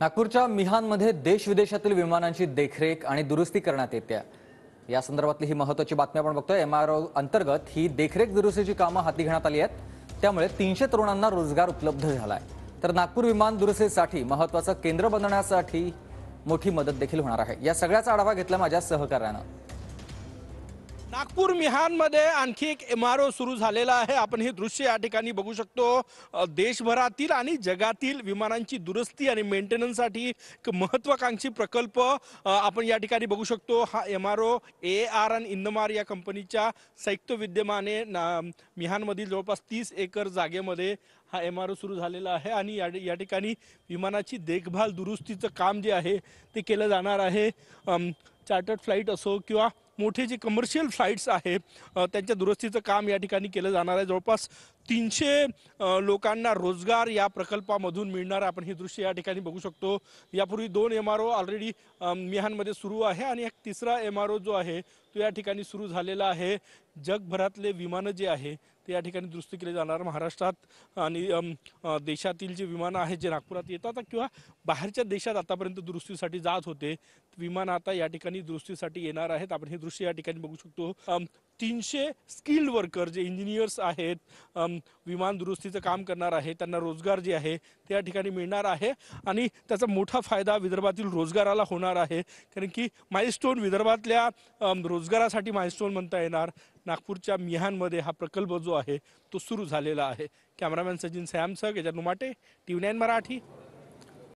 नागपूरच्या मिहानमध्ये देश विदेशातील विमानांची देखरेख आणि दुरुस्ती करण्यात येते। या संदर्भातली ही महत्त्वाची बातमी आपण बघतोय। एमआरओ अंतर्गत ही देखरेख दुरुस्तीची कामं हाती घेण्यात आली आहेत। त्यामुळे 300 तरुणांना रोजगार उपलब्ध झालाय। तर नागपूर विमान दुरुस्तीसाठी महत्त्वाचं केंद्र बनवण्यासाठी मोठी मदत देखील होणार आहे। या सगळ्याचा आढावा घेतला माझ्या सहकार्यानं। नागपूर मिहानमध्ये आणखी एक एमआरओ सुरू झालेला आहे। आपण हे दृश्य या ठिकाणी बघू शकतो। देशभरातील आणि जगातील विमानांची दुरुस्ती आणि मेंटेनन्ससाठी एक महत्त्वाकांक्षी प्रकल्प आपण या ठिकाणी बघू शकतो। हा एमआरओ एआर आणि इंदमार या कंपनीच्या संयुक्त विद्यमाने मिहानमधील जवळपास 30 एकर जागेमध्ये हा एमआरओ सुरू झालेला आहे आणि या ठिकाणी विमानाची देखभाल दुरुस्तीचं काम जे आहे ते केलं जाणार आहे। चार्टर्ड फ्लाईट असो किंवा मोठे जे कमर्शियल फ्लाइट्स आहेत त्यांच्या दुरुस्तीचं काम या ठिकाणी केलं जाणार आहे। जवळपास 300 लोकांना रोजगार या प्रकल्पामधून मिळणार आपण हे दृश्य या ठिकाणी बघू शकतो। यापूर्वी 2 एमआरओ ऑलरेडी मिहानमध्ये सुरू आहे आणि एक तिसरा एमआरओ जो आहे तो या ठिकाणी सुरू झालेला आहे। जगभरातले विमानं जे आहे ते या ठिकाणी दुरुस्ती केले जाणार। महाराष्ट्रात आणि देशातील जे विमानं आहेत जे नागपुरात येतात किंवा बाहेरच्या देशात आतापर्यंत दुरुस्तीसाठी जात होते, विमान आता या ठिकाणी दुरुस्तीसाठी येणार आहेत। आपण हे दृश्य या ठिकाणी बघू शकतो। 300 स्किल्ड वर्कर जे इंजिनियर्स आहेत विमान दुरुस्तीचं काम करणार आहे त्यांना रोजगार जे आहे ते या ठिकाणी मिळणार आहे आणि त्याचा मोठा फायदा विदर्भातील रोजगाराला होणार आहे। कारण की माइलस्टोन विदर्भातल्या रोजगारासाठी माइलस्टोन म्हणता येणार। नागपूरच्या मिहानमध्ये हा प्रकल्प जो आहे तो सुरू झालेला आहे। कॅमेरामॅन सचिन सॅमसह गजानन उमाटे, TV9 मराठी।